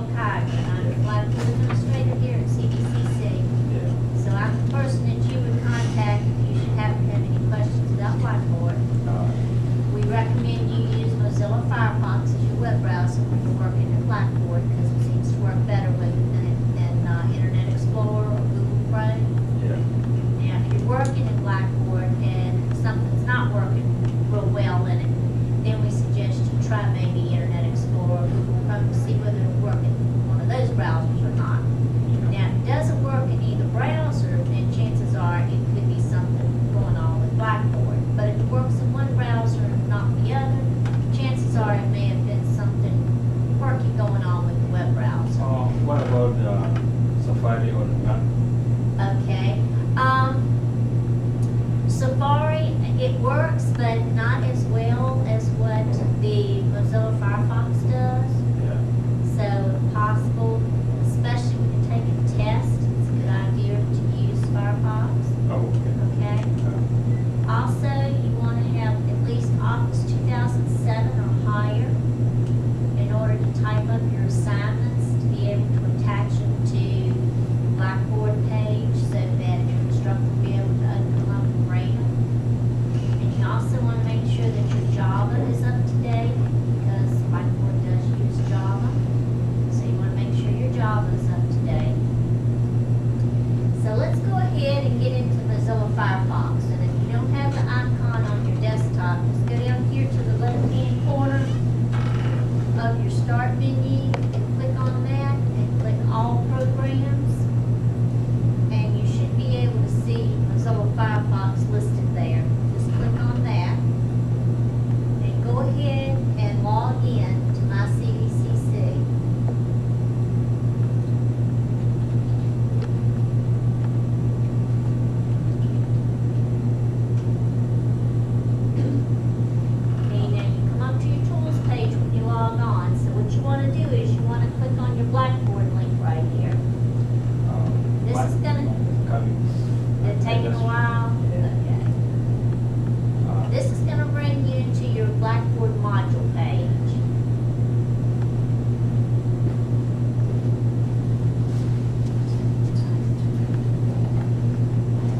Gayle Kiger, and I'm the Blackboard administrator here at CVCC. Yeah. So I'm the person that you would contact if you should happen to have any questions about Blackboard. We recommend you use Mozilla Firefox as your web browser when you're working in Blackboard because it seems to work better with it than Internet Explorer or Google Chrome. Yeah. Now, if you're working in Blackboard and something's not working real well in it, then we suggest you try maybe Internet Explorer or Google Chrome to see whether it'll work in one of those browsers or not. Now, if it doesn't work in either browser, then chances are it could be something going on with Blackboard. But if it works in one browser and not the other, chances are it may have been something quirky going on with the web browser. What about Safari or Mac? Okay. Safari, it works, but not as well as what the Mozilla Firefox does. Yeah. So if possible, especially when you're taking a test, it's a good idea to use Firefox. Oh, okay. Okay. Also, you want to have at least Office 2007 or higher in order to type up your assignments, to be able to attach them to the Blackboard page so that your instructor will be able to open them up and read them. And you also want to make sure that your Java is up to date because Blackboard does use Java. So you want to make sure your Java is up to date. So let's go ahead and get into Mozilla Firefox. And if you don't have the icon on your desktop, just go down here to the left-hand corner of your start menu and click on that and click all programs. And you should be able to see Mozilla Firefox listed there. Just click on that and go ahead and log in to my CVCC. Okay, now you come up to your tools page when you log on. So what you want to do is you want to click on your Blackboard link right here. This is gonna- It's taking a while? Yeah. Okay. This is going to bring you to your Blackboard module page.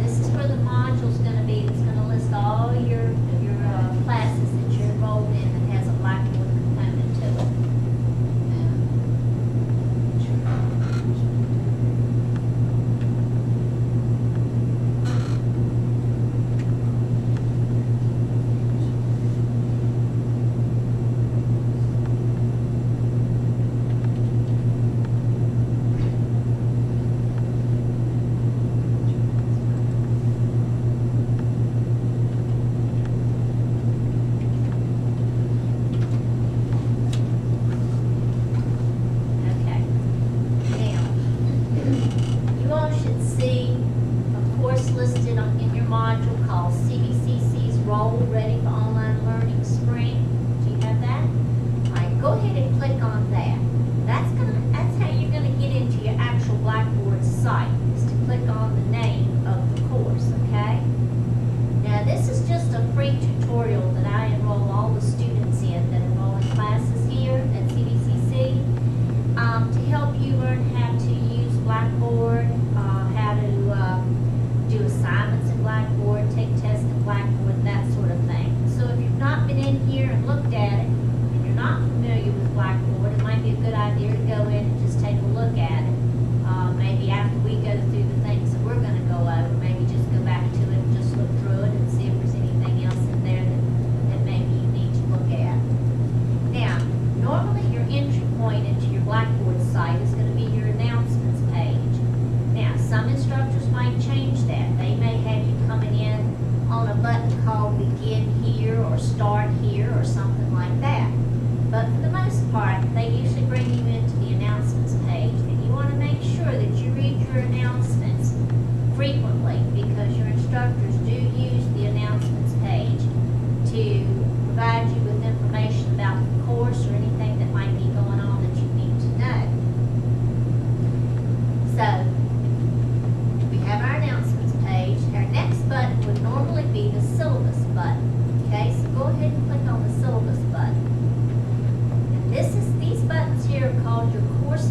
This is where the module's going to be. It's going to list all your classes that you're enrolled in that has a Blackboard component to it. Okay. Now, you all should see a course listed in your module called CVCC's Role Ready for Online Learning Spring. Do you have that? All right, go ahead and click on that. That's how you're gonna get into your actual Blackboard site, is to click on the name of the course, okay? Now, this is just a free tutorial that I enroll all the students in that enroll in classes here at CVCC. To help you learn how to use Blackboard, how to do assignments in Blackboard, take tests in Blackboard, that sort of thing. So if you've not been in here and looked at it, and you're not familiar with Blackboard, it might be a good idea to go in and just take a look at it. Maybe after we go through the things that we're going to go over, maybe just go back to it and just look through it and see if there's anything else in there that maybe you need to look at. Now, normally your entry point into your Blackboard site is going to be your announcements page. Now, some instructors might change that. They may have you coming in on a button called Begin Here or Start Here or something like that. But for the most part, they usually bring you into the announcements page. And you want to make sure that you read your announcements frequently because your instructors do use the announcements page to provide you with information about the course or anything that might be going on that you need to know. So, we have our announcements page. Our next button would normally be the syllabus button. Okay, so go ahead and click on the syllabus button. And these buttons here are called your course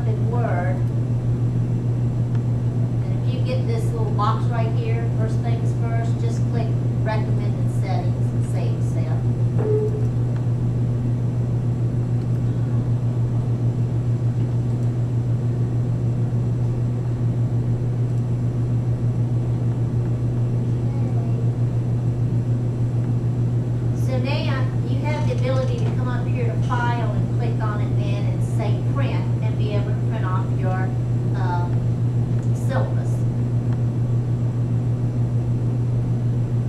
in Word. And if you get this little box right here, first things first, just click recommended settings and save accept. So now you have the ability to come up here to File and click on it then and say Print and be able to print off your syllabus.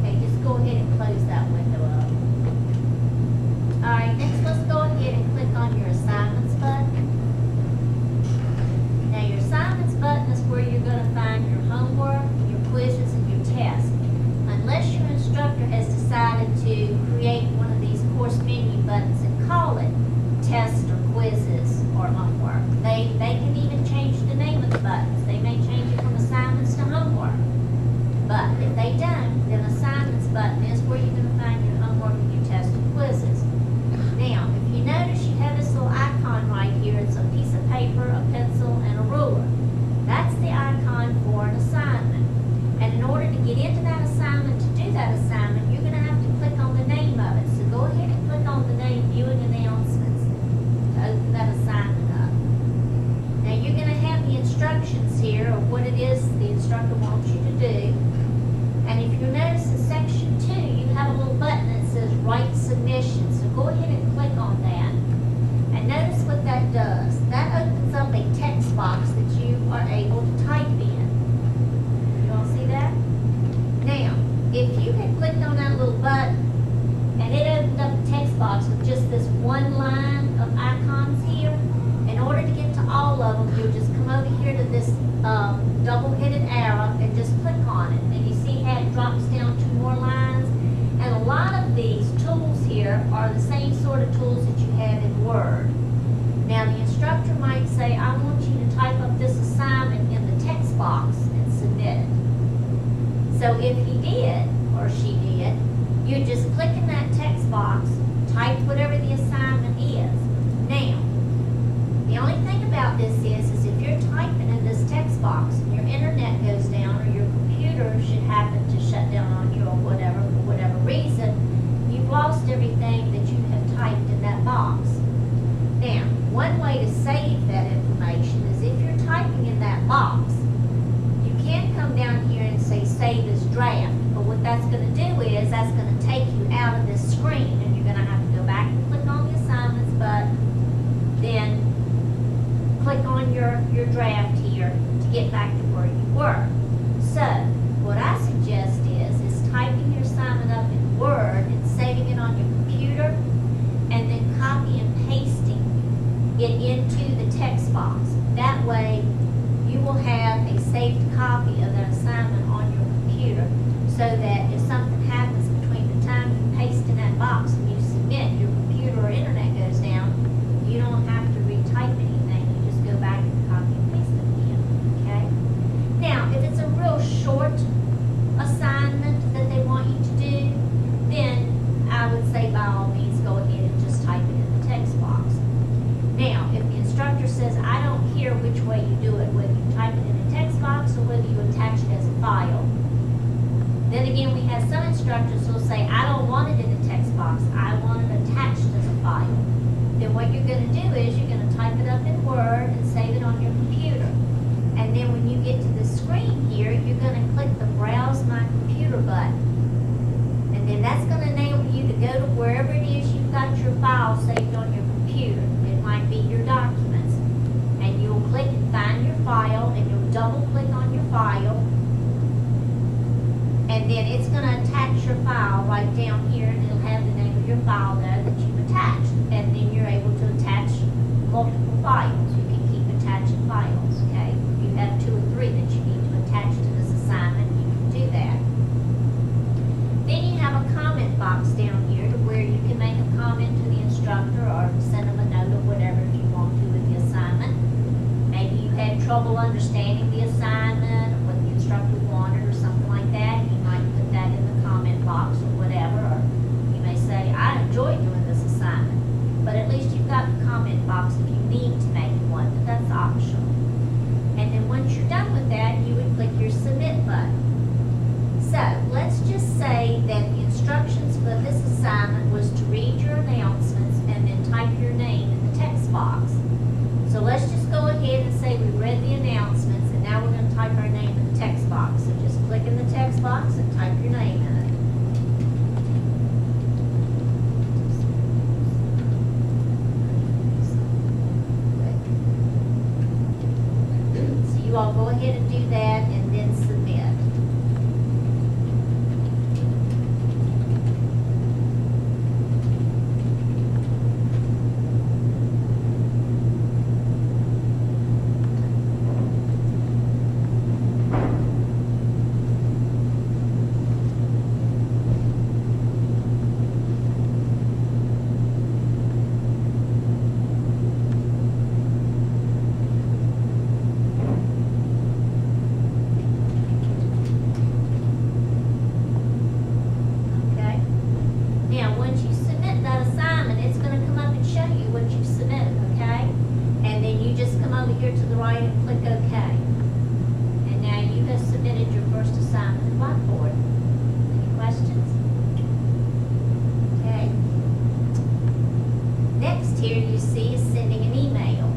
Okay, just go ahead and close that window up. Alright, next let's go ahead and click on your Assignments button. Now your Assignments button is where you're going to find your homework, your quizzes, and your tests. Unless your instructor has decided to create one of these course menu buttons and call it tests or quizzes or homework. They can even change the name of the buttons. They may change it from assignments to homework. But if they don't, then assignments button is where you're going to find your homework and your tests and quizzes. Now, if you notice you have this little icon right here, it's a piece of paper, a pencil, and a ruler. That's the icon for an assignment. And in order to get into that assignment, to do that assignment, you're going to have to click on the name of it. So go ahead and click on the name Viewing Announcements to open that assignment up. Now you're going to have the instructions here of what it is the instructor wants you to do. And if you notice in section 2, you have a little button that says Write Submission. So go ahead and click on that. And notice what that does. That opens up a text box that you are able to type in. You all see that? Now, if you had clicked on that little button and it opened up a text box with just this one line of icons here, in order to get to all of them, you'll just come over here to this double-headed arrow and just click on it. And you see how it drops down 2 more lines? And a lot of these tools here are the same sort of tools that you have in Word. Now, the instructor might say, I want you to type up this assignment in the text box and submit it. So if he did, or she did, you just click in that text box, type whatever the assignment is. Now, the only thing about this is if you're typing in this text box and your internet goes down or your computer should happen to shut down on you or whatever, for whatever reason, you've lost everything that you have typed in that box. Now, one way to save that information is if you're typing in that box, you can come down here and say Save as Draft. But what that's going to do is that's going to take you out of this screen and you're going to have to go back and click on the Assignments button, then click on your draft here to get back to where you were. So, what I suggest is typing your assignment up in Word and saving it on your computer and then copy and pasting it into the text box. That way, you will have a saved copy of that assignment on your computer so that if something happens between the time you paste in that box and you submit, your computer or internet goes down, you don't have to retype anything. You just go back and copy and paste it again. Okay? Now, if it's a real short assignment that they want you to do, then I would say by all means go ahead and just type it in the text box. Now, if the instructor says, I don't care which way you do it, whether you type it in a text box or whether you attach it as a file, then again, we have some instructors who will say, I don't want it in a text box, I want it attached as a file. Then what you're going to do is you're going to type it up in Word and save it on your computer. And then when you get to the screen here, you're going to click the Browse My Computer button. And then that's going to enable you to go to wherever it is you've got your file saved on your computer. It might be your documents. And you'll click and find your file, and you'll double click on your file. And then it's going to attach your file right down here, and it'll have the name of your file there that you've attached. And then you're able to attach multiple files. You can keep attaching files, okay? If you have 2 or 3 that you need to attach to this assignment, you can do that. Then you have a comment box down here to where you can make a comment to the instructor or send them a note or whatever if you want to with the assignment. Maybe you had trouble understanding the assignment or what the instructor wanted or something like that. You might put that in the comment box or whatever. Or you may say, I enjoyed doing this assignment. But at least you've got the comment box if you need to make one, but that's optional. instructions for this assignment was to read your announcements and then type your name in the text box. So let's just go ahead and say we read the announcements, and now we're going to type our name in the text box. So just click in the text box and type your name in it. So you all go ahead and do that and then submit. Here to the right and click OK. And now you have submitted your first assignment in Blackboard. Any questions? Okay. Next here you see is sending an email.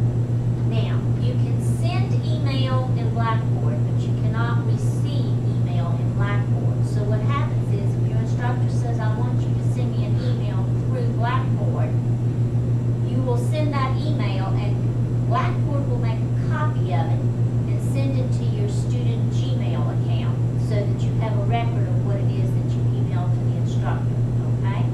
Now, you can send email in Blackboard, but you cannot receive email in Blackboard. So what happens is if your instructor says, I want you to send me an email through Blackboard, you will send that email and Blackboard will make a copy of it and send it to your student Gmail account so that you have a record of what it is that you emailed to the instructor, okay?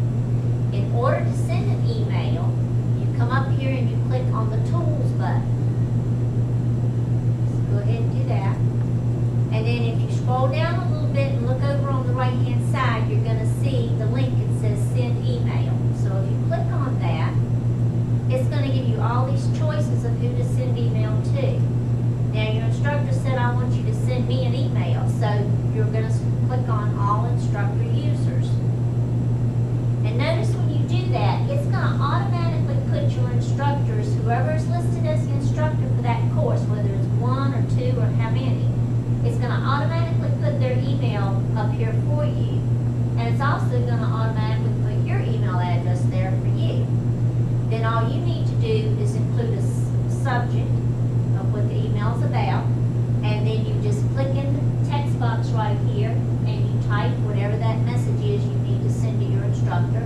In order to send an email, you come up here and you click on the Tools button. So go ahead and do that. And then if you scroll down a little bit and look over on the right-hand side, you're going to see the link that says Send Email. So if you click on that, it's going to give you all these choices of who to send email to. Now your instructor said, I want you to send me an email. So you're going to click on All Instructor Users. And notice when you do that, it's going to automatically put your instructors, whoever is listed as the instructor for that course, whether it's 1 or 2 or how many, it's going to automatically put their email up here for you. And it's also going to automatically put your email address there for you. Then all you need to do is include a subject of what the email is about, and then you just click in the text box right here, and you type whatever that message is you need to send to your instructor.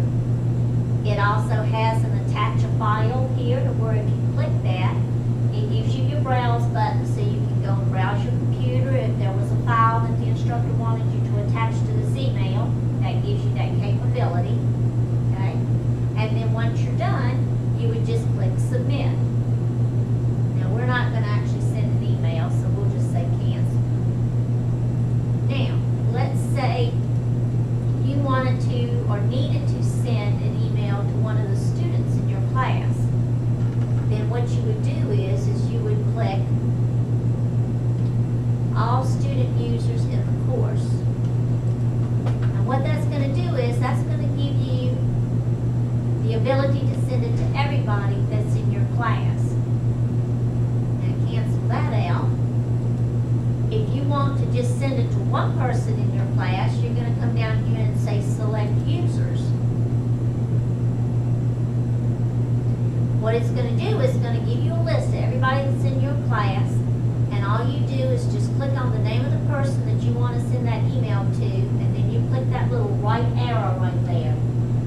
It also has an attach a file here to where if you click that, it gives you your browse button so you can go and browse your computer. If there was a file that the instructor wanted you to attach to this email, that gives you that capability. Okay? And then once you're done, you would just click submit. Now we're not going to actually send an email, so we'll just say cancel. Now, let's say you wanted to or needed to send an email to one of the students in your class. Then what you would do is you would click all student users in the course. And what that's going to do is that's going to give you the ability to send it to everybody that's in your class. Now cancel that out. If you want to just send it to one person in your class, you're going to come down here and say select users. What it's going to do is it's going to give you a list of everybody that's in your class, and all you do is just click on the name of the person that you want to send that email to, and then you click that little right arrow right there.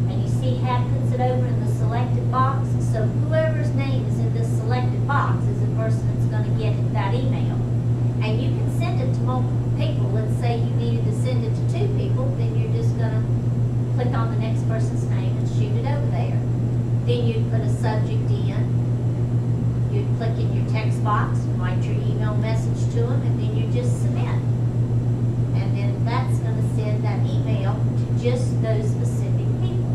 And you see how it puts it over in the selected box? So whoever's name is in this selected box is the person that's going to get that email. And you can send it to multiple people. Let's say you needed to send it to 2 people, then you're just going to click on the next person's name and shoot it over there. Then you'd put a subject in. You'd click in your text box and write your email message to them, and then you just submit. And then that's going to send that email to just those specific people.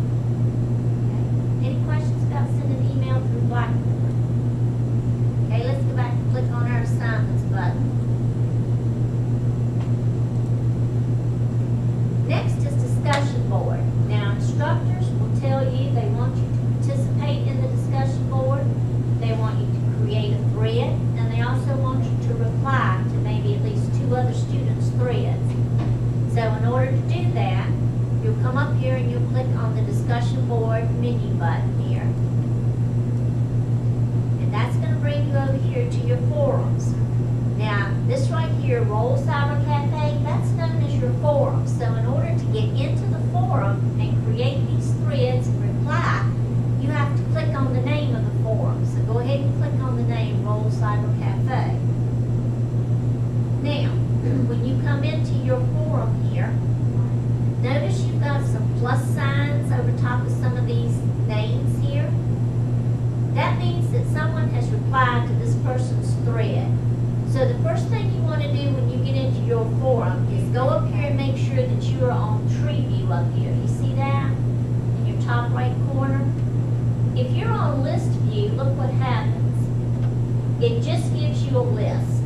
Okay? Any questions about sending an email through Blackboard? Okay, let's go back and click on our assignments button. Next is discussion board. Now instructors will tell you they want you to participate in the discussion board. They want you to create a thread, and they also want you to reply to maybe at least 2 other students' threads. So in order to do that, you'll come up here and this right here, Roll Cyber Cafe, that's known as your forum. So in order to get into the forum and create these threads and reply, you have to click on the name of the forum. So go ahead and click on the name Roll Cyber Cafe. Now, when you come into your forum here, notice you've got some plus signs over top of some of these names here. That means that someone has replied to this person's thread. So the first thing you want to do when you get into your forum is go up here and make sure that you are on tree view up here. You see that in your top right corner? If you're on list view, look what happens. It just gives you a list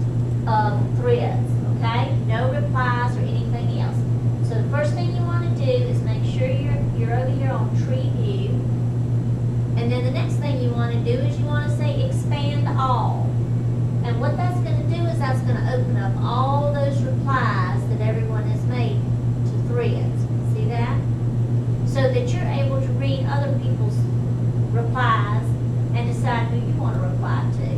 of threads, okay? No replies or anything else. So the first thing you want to do is make sure you're over here on tree view. And then the next thing you want to do is you want to say expand all. And what that's going to do is that's going to open up all those replies that everyone has made to threads. See that? So that you're able to read other people's replies and decide who you want to reply to.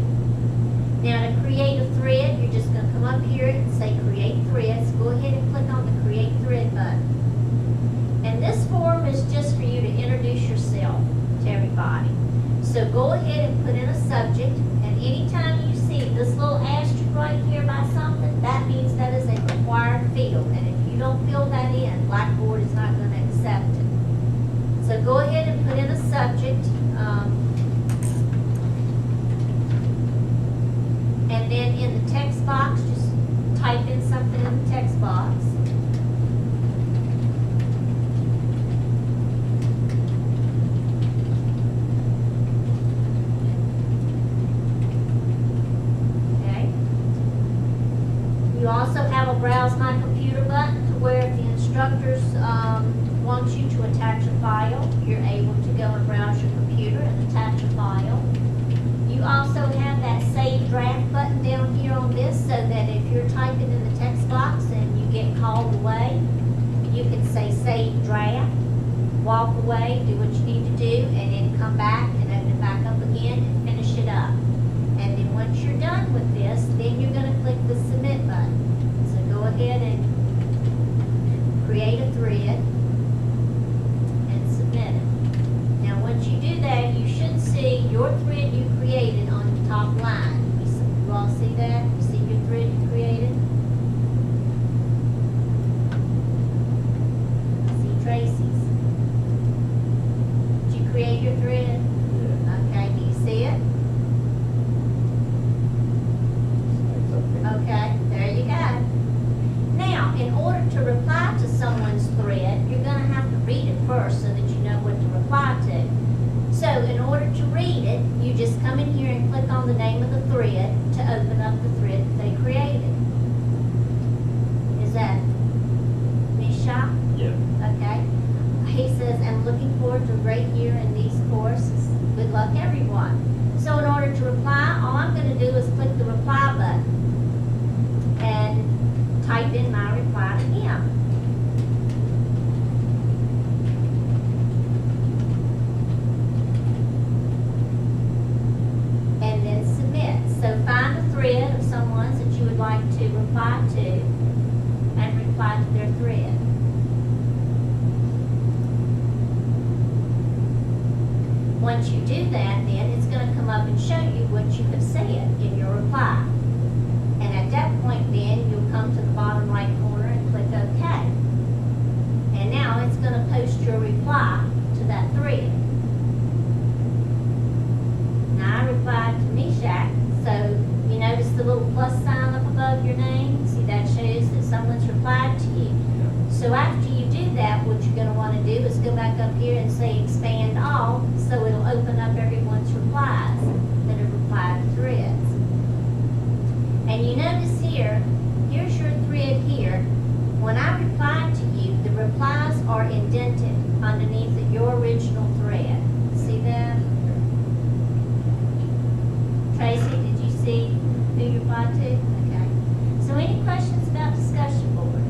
Now to create a thread, you're just going to come up here and say create threads. Go ahead and click on the create thread button. And this form is just for you to introduce yourself to everybody. So go ahead and put in a subject, and anytime you see this little asterisk right here by something, that means that is a required field. And if you don't fill that in, Blackboard is not going to accept it. So go ahead and put in a subject. And then in the text box, just type in something in the text box. Okay. You also have a Browse My Computer button to where if the instructors want you to attach a file, you're able to go and browse your computer and attach a file. You also have that Save Draft button down here on this so that if you're typing in the text box and you get called away, you can say Save Draft, walk away, do what you need to do, and then come back and open it back up again and finish it up. And then once you're done with this, then you're going to click the Submit button. So go ahead and create a thread and submit it. Now once you do that, you should see your thread you created on the top line. You all see that? You see your thread you created? I see Tracy's. Did you create your thread? Yeah. Okay, do you see it? Okay, there you go. Now, in order to reply to someone's thread, you're going to have to read it first so that you know what to reply to. So in order to read it, you just come in here and click on the name of the thread to open up the thread that they created. Is that Misha? Yeah. Okay. He says, I'm looking forward to a great year in these courses. Good luck, everyone. So in order to reply, all I'm going to do is click the reply button and type in my reply to him. And then submit. So find a thread of someone's that you would like to reply to and reply to their thread. Once you do that, then it's going to come up and show you what you have said in your reply. And at that point, then, you'll come to the bottom right corner and click OK. And now it's going to post your reply to that thread. Now I replied to Meshach, so you notice the little plus sign up above your name? See, that shows that someone's replied to you. So after you do that, what you're going to want to do is go back up here and say expand all, so it'll open up everyone's replies that have replied to threads. And you notice here, here's your thread here. When I replied to you, the replies are indented underneath your original thread. See that? Tracy, did you see who you replied to? Okay. So any questions about discussion board?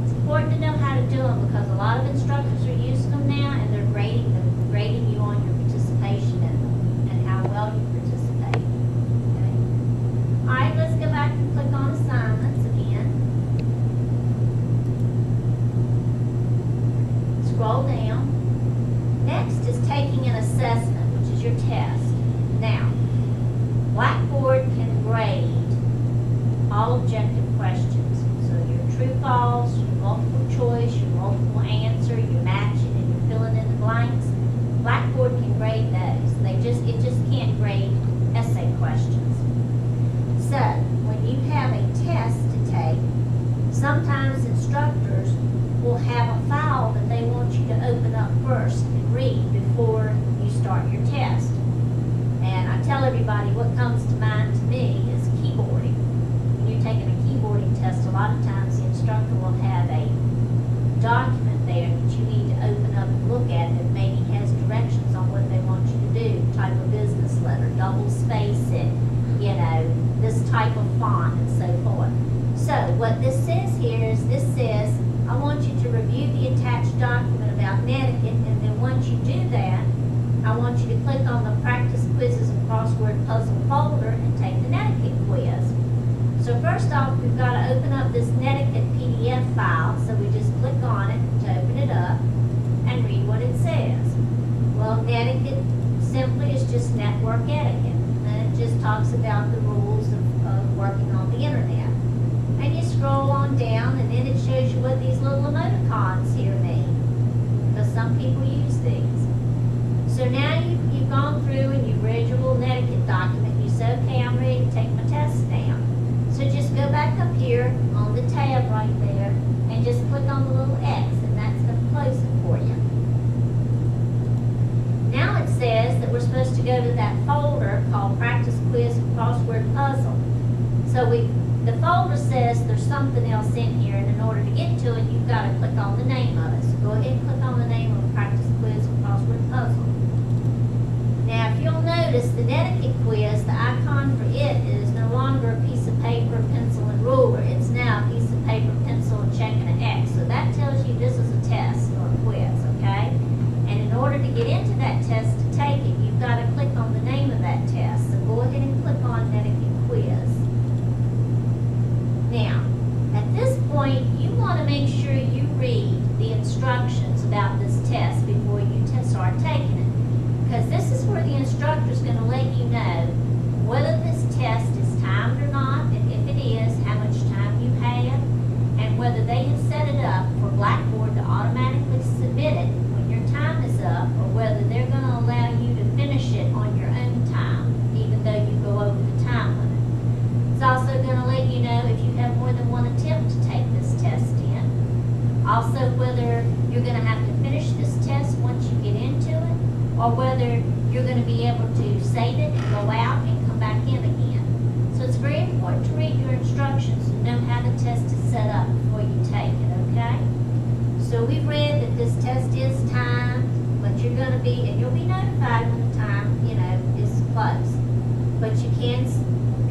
It's important to know how to do them because a lot of instructors are using them now and they're grading you on your participation in them and how well you participate. Okay. All right, let's go back and click multiple choice, your multiple answer, you're matching and you're filling in the blanks, Blackboard can grade those. It just can't grade essay questions. So, when you have a test to take, sometimes instructors will have a file that they want you to open up first and read before you start your test. And I tell everybody what comes to mind to me is keyboarding. When you're taking a keyboarding test, a lot of times the instructor will have a document there that you need to open up and look at that maybe has directions on what they want you to do, type of business letter, double space it, this type of font and so forth. So what this says here is, this says, I want you to review the attached document about Connecticut, and then once you do that, I want you to click on the practice quizzes and crossword puzzle folder and take the Connecticut quiz. So first off, we've got to open up this Connecticut PDF file, so we just click on it to open it up and read what it says. Well, Connecticut simply is just network etiquette, and it just talks about the rules of working on the internet. And you scroll on down, and then it shows you what these little emoticons here mean, because some people use these. So now you've gone through and you've read your little Connecticut document. You say, okay, I'm ready to take my test now. So just go back up here on the tab right there and just click on the little X, and that's going to close it for you. Now it says that we're supposed to go to that folder called Practice Quiz and Crossword Puzzle. So the folder says there's something else in here, and in order to get to it, you've got to click on the name of it. So go ahead and click on the name of Practice Quiz and Crossword Puzzle. Now, if you'll notice, the Connecticut quiz, the icon for it is no longer a piece of paper, pencil, and ruler. It's now a piece of paper, pencil, and check and an X. So that tells you this is a test or a quiz, okay? And in order to get into that test to take it, you've got to click on the name of that test. So go ahead and click on Connecticut quiz. Now, at this point, you want to make sure you read the instructions about this test before you start taking it. Because this is where the instructor is going to let you know whether this test is timed or not, and if it is, how much time you have, and whether they have set it up for Blackboard to automatically submit it when your time is up, or whether they're going to allow you to finish it on your own time, even though you go over the time limit. It's also going to let you know if you have more than one attempt to take this test in. Also, whether you're going to have to finish this test once you get into it, or whether you're going to be able to save it and go out and come back in again. So it's very important to read your instructions and know how the test is set up before you take it, okay? So we've read that this test is timed, but you're going to be, and you'll be notified when the time, is close. But you can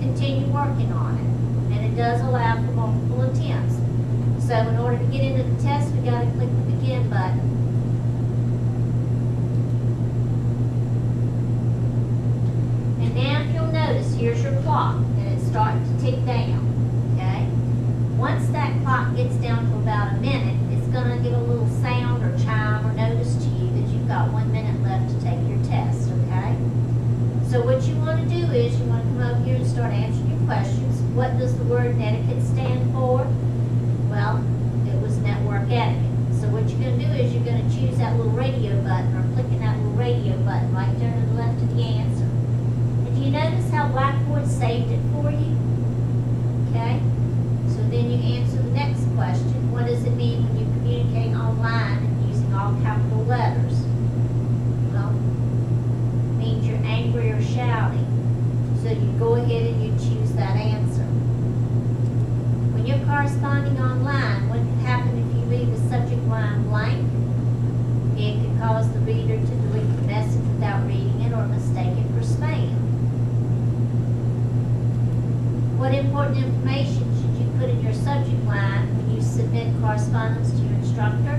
continue working on it, and it does allow for multiple attempts. So in order to get into the test, we got to click the begin button. Now, if you'll notice, here's your clock, and it's starting to tick down, okay? Once that clock gets down to about a minute, it's going to give a little sound or chime or notice to you that you've got 1 minute left to take your test, okay? So what you want to do is you want to come over here and start answering your questions. What does the word Connecticut stand for? Well, it was network etiquette. So what you're going to do is you're going to choose that little radio button, or clicking that little radio button right there to the left of the answer. Do you notice how Blackboard saved it for you? Okay? So then you answer the next question. What does it mean when you communicate online and using all capital letters? Well, it means you're angry or shouting. So you go ahead and you choose that answer. When you're corresponding online, what could happen if you leave the subject line blank? It could cause the reader to delete the message without reading it, or mistake it for spam. What important information should you put in your subject line when you submit correspondence to your instructor?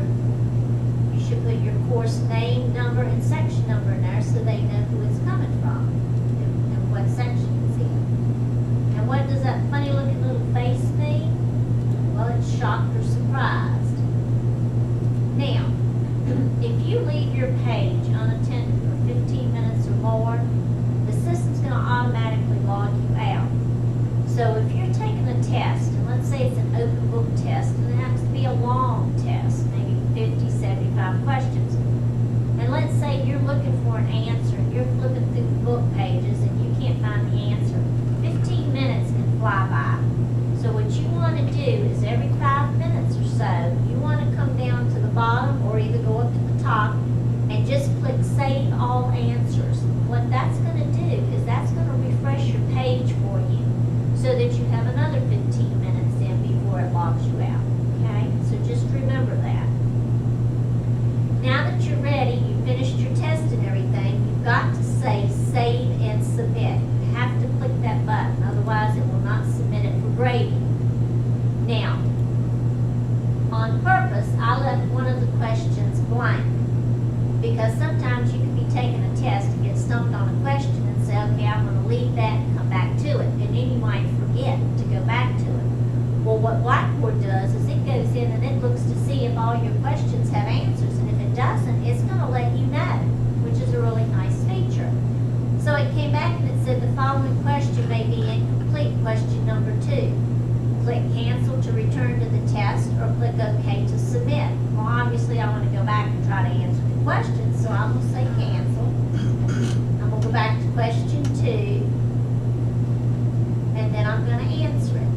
You should put your course name, number, and section number in there so they know who it's coming from and what section it's in. And what does that funny looking little face mean? Well, it's shocked or surprised. Now, if you leave your page unattended for 15 minutes or more, the system's going to automatically log you out. So if you're taking a test, and let's say it's an open book test, and it happens to be a long delete that and come back to it, and then you might forget to go back to it. Well, what Blackboard does is it goes in and it looks to see if all your questions have answers, and if it doesn't, it's gonna let you know, which is a really nice feature. So it came back and it said the following question may be incomplete, question number 2. Click cancel to return to the test, or click OK to submit. Well, obviously I want to go back and try to answer the question, so I'm going to say cancel. I'm going to go back to question 2, and then I'm going to answer it.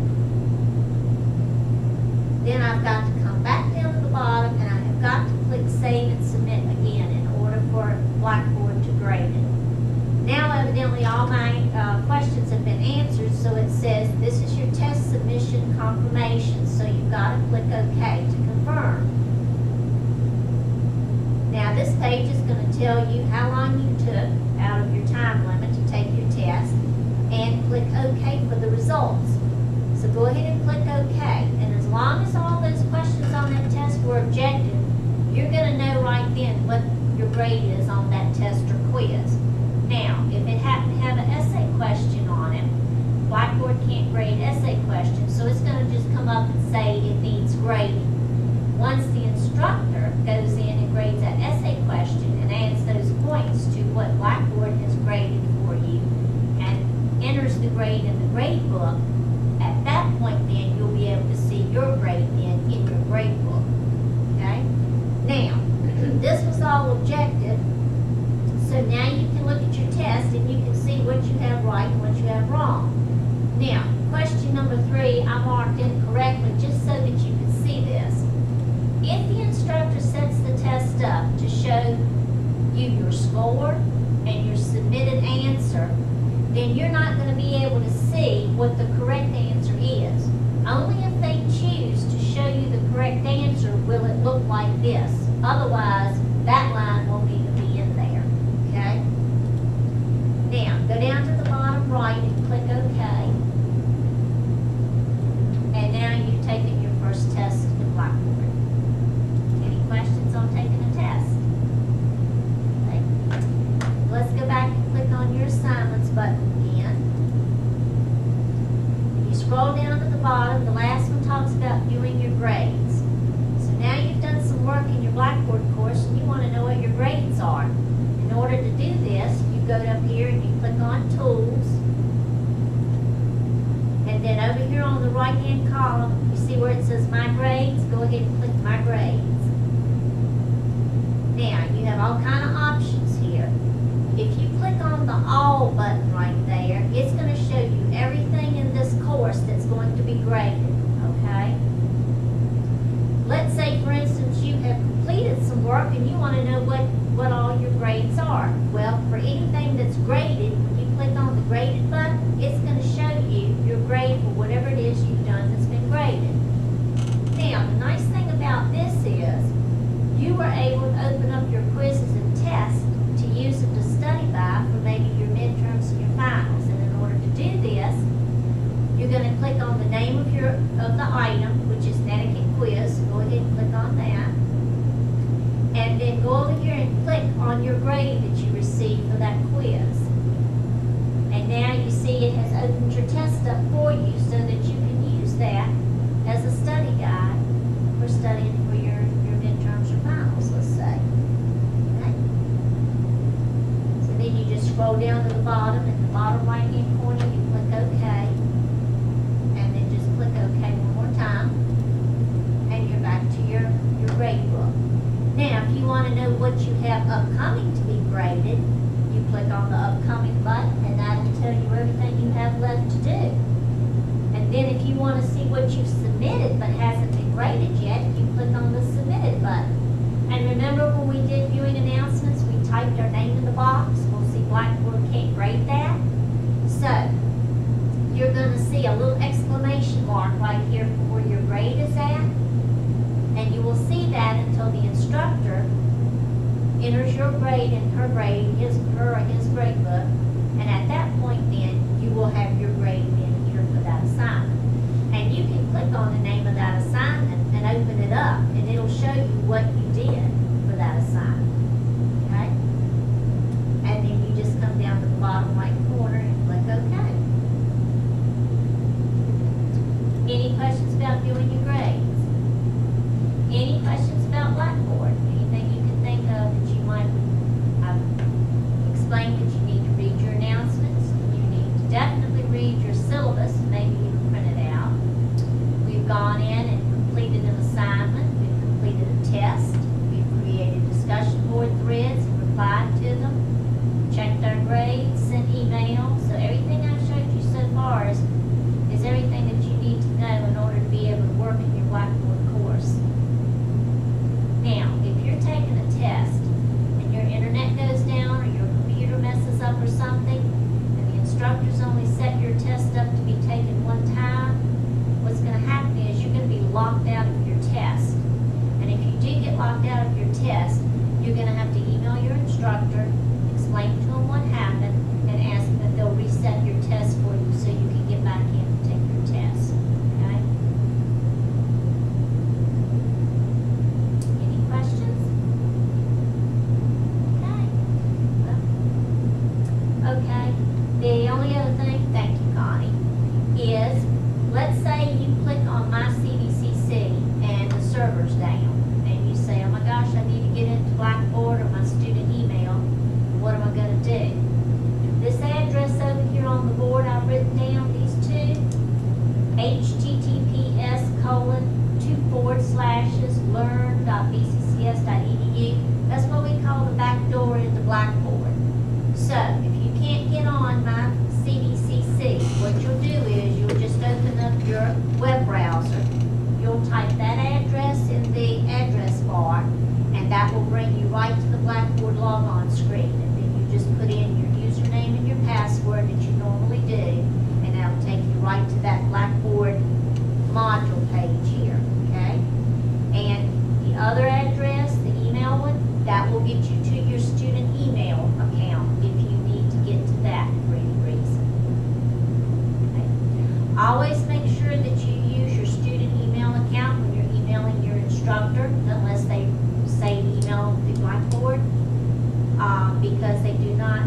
Then I've got to come back down to the bottom, and I have got to click save and submit again in order for Blackboard to grade it. Now evidently all my questions have been answered, so it says this is your test submission confirmation, so you've got to click OK to confirm. Now this page is going to tell you how long you took out of your time limit to take your test, and click OK for the results. So go ahead and click OK, and as long as all those questions on that test were objective, you're going to know right then what your grade is on that test or quiz. Now, if it happened to have an essay question on it, Blackboard can't grade essay questions, so it's going to just come up and say it needs grading. Once the instructor goes in and grades that essay question and adds those points to what Blackboard has graded for you and enters the grade in the grade book, at that point then you'll be able to see your grade then in your grade book. Okay? Now, this was all objective. So now you can look at your test and you can see what you have right and what you have wrong. Now, question number 3, I marked incorrectly just so that you can see this. If the instructor sets the test up to show you your score and your submitted answer, then you're not going to be able to see what the correct answer is. Only if they choose to show you the correct answer will it look like this. Otherwise, that line won't even be in there. Okay? Now, go down to the bottom right and click OK. And now you've taken your first test in Blackboard. Any questions on taking a test? Okay. Let's go back and click on your assignments button again. If you scroll down to the bottom, the last one talks about viewing your grades. So now you've done some work in your Blackboard course and you want to know what your grades are. In order to do this, you go up here and you click on Tools. And then over here on the right-hand column, you see where it says My Grades? Go ahead and click My Grades. Now, you have all kind of options here. If you click on the All button right there, it's going to show you everything in this course that's going to be graded, okay? Let's say, for instance, you have completed some work and you want to know what all your grades are. Well, for anything that's graded, when you click on the Graded button, it's going to show you your grade for whatever it is you've done that's been graded. Now, the nice thing about this is you were able to open up your quizzes and tests to use them to study by for maybe your midterms and your finals. And in order to do this, you're going to click on the name of the item, which is Etiquette Quiz. So go ahead and click on that. And then go over here and click on your grade that you received for that quiz. And now you see it has opened your test up for you so that you can use that as a study guide for studying for your midterms or finals, let's say. Okay? So then you just scroll down to the bottom. At the bottom right-hand corner, you click OK. And then just click OK one more time. And you're back to your grade book. Now, if you want to know what you have upcoming to be graded, you click on the upcoming button, and that will tell you everything you have left to do. And then if you want to see what you've submitted but hasn't been graded yet, you click on the submitted button. And remember when we did viewing announcements, we typed our name in the box? We'll see Blackboard can't grade that. So, you're going to see a little exclamation mark right here for where your grade is at. And you will see that until the instructor enters your grade and her grade, his grade book, and at that point then, you will have your grade in here for that assignment. And you can click on the name of that assignment and open it up, and it'll show you what you did for that assignment, okay? And then you just come down to the bottom right corner and click your web browser, you'll type that address in the address bar, and that will bring you right to the Blackboard logon screen. And then you just put in your username and your password that you normally do, and that'll take you right to that Blackboard module page here, okay? And the other address, the email one, that will get you to your student email account if you need to get to that for any reason. Okay? Always make sure that you use your student email account when you're emailing your instructor, unless they say email through Blackboard, because they do not